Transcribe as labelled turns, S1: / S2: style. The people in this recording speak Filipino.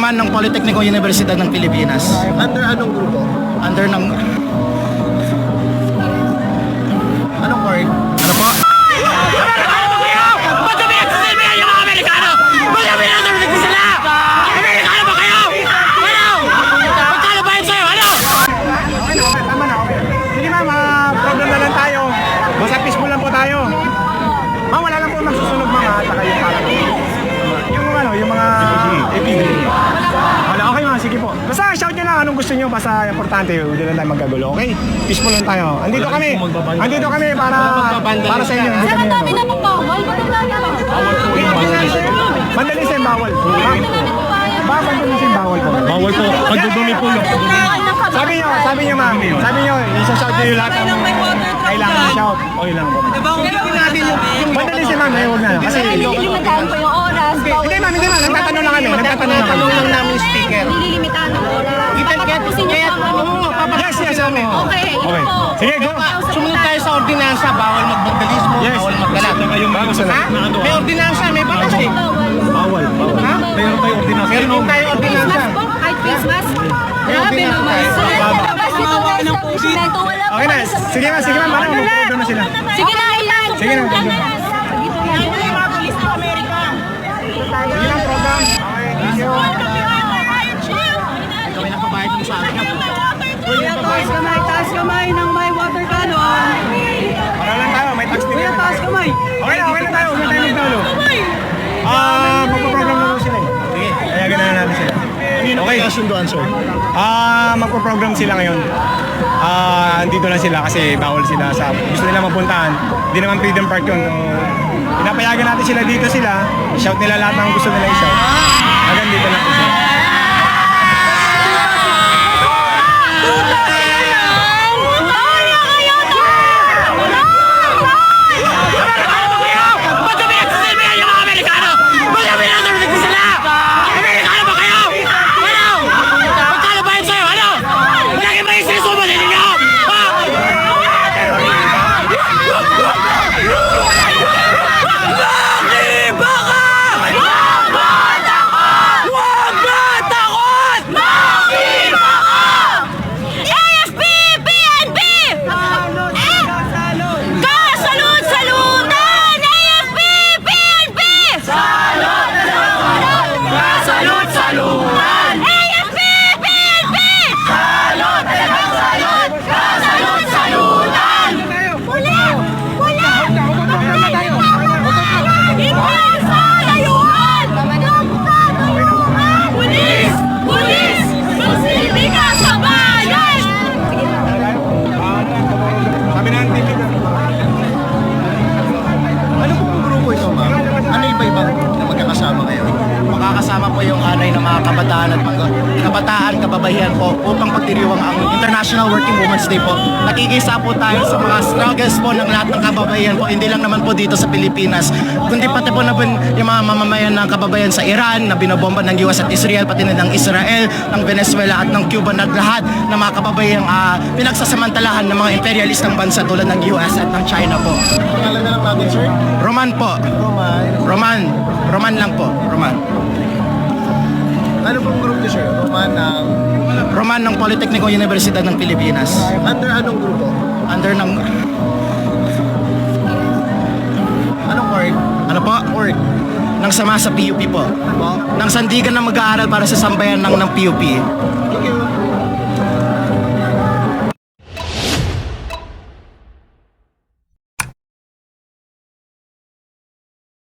S1: Roman ng Politekniko Universidad ng Pilipinas.
S2: Under anong grupo?
S1: Under ng...
S2: Anong court?
S1: Ano po?
S3: Ba't kami nagsasalmihan yung mga Amerikano? Ba't kami nagsasalmihan sila? Amerikano ba kayo? Ano? Magkano ba yun sa'yo? Ano?
S4: Okay, tama na, okay. Sige ma'am, problem na lang tayo. Basta peaceful lang po tayo. Ma'am, wala lang po magsusunog mga at saka yung parang yung mga APD. Wala, okay ma'am, sige po. Basta shout nyo lang anong gusto nyo, basta importante, hindi lang tayo magkagulo, okay? Peaceful lang tayo. Andito kami para sa inyo. Hindi kami
S5: Dami na pong bawal.
S4: Vandalism bawal. Vandalism bawal po.
S6: Bawal po. Pagdudumi po yung
S4: Sabi niyo ma'am, isa-shout niyo yung lahat ng kailangan i-shout. Okay lang po. Vandalism ma'am, huwag na. Kasi
S5: Nililimitahan po yung oras.
S4: hindi ma'am, nagtatanong lang kami.
S2: Nagtatanong lang namin speaker.
S5: Nililimitahan ng oras. Papapusin niyo pa kami.
S4: Yes, ma'am.
S5: Okay, yun
S4: Okay.
S5: po.
S4: Sige, go.
S2: Sumunod tayo sa ordinansa, bawal magbandalismo,
S4: Yes.
S2: bawal magkalat.
S4: Bago sa
S2: Ha? May ordinansa, may batas eh.
S4: Bawal.
S2: Ha?
S6: Meron tayo ordinasyon.
S2: Meron din tayo ordinansa.
S5: Christmas po, kahit Christmas. Grabe naman. Sa labas dito ng establishmento, wala po
S4: Okay na.
S5: kami sa-
S4: Sige ma'am, parang magpapagod na sila.
S5: Sige na, ilan.
S4: Sige na, go. Sige lang, program. Okay, thank you.
S1: Kami nagpabayad mo sa akin.
S7: Taas kamay ng may water cannon.
S4: Para lang tayo, may tax din yan.
S7: Taas kamay.
S4: Okay lang tayo, huwag na tayo magtalo. Magpo-program na daw sila eh. Sige, kaya ganahan natin sila. Okay.
S1: Kasunduan, sir.
S4: Magpo-program sila ngayon. Andito lang sila kasi bawal sila sa gusto nila mapuntahan. Hindi naman Freedom Park yun. Pinapayagan natin sila dito sila. I-shout nila lahat ng gusto nila i-shout. Hanggang dito lang po sila.
S3: Ba't kami nagsasalmihan yung mga Amerikano? Ba't kami nagsasalmihan sila? Amerikano ba kayo? Ano? Magkano ba yun sa'yo? Ano? Malaki ba yung sisubo ninyo? Ha? Laki baka! Huwag matakot! Huwag matakot! Laki baka! AFP! PNP! Kasalud-salutan! AFP! PNP! Kasalud-salutan! AFP! PNP! Kasalud-salutan! Wala! Hindi sa layuan! Pulis! Magsilbi ka sa bayan!
S4: Sabi na ang TV na.
S2: Ano pong grupo ito, ma'am? Ano iba-ibang na magkakasama ngayon?
S1: Makakasama po yung anay ng mga kabataan at kababayan po upang pagdiriwang ang International Working Women's Day po. Nakikisa po tayo sa mga struggles po ng lahat ng kababayan po, hindi lang naman po dito sa Pilipinas, kundi pati po na po yung mga mamamayan ng kababayan sa Iran na binobomba ng US at Israel, pati na ng Israel, ng Venezuela at ng Cuba at lahat ng mga kababayang pinagsasamantalahan ng mga imperialistang bansa tulad ng US at ng China po.
S2: Pangalan na lang natin, sir?
S1: Roman po. Roman lang po. Roman.
S2: Ano pong grupo, sir?
S1: Roman ng Politekniko Universidad ng Pilipinas.
S2: Under anong grupo?
S1: Under ng...
S2: Anong court?
S1: Ano po?
S2: Court.
S1: Nang sama sa PUP po.
S2: Po?
S1: Nang sandigan na mag-aaral para sa sambayan ng PUP.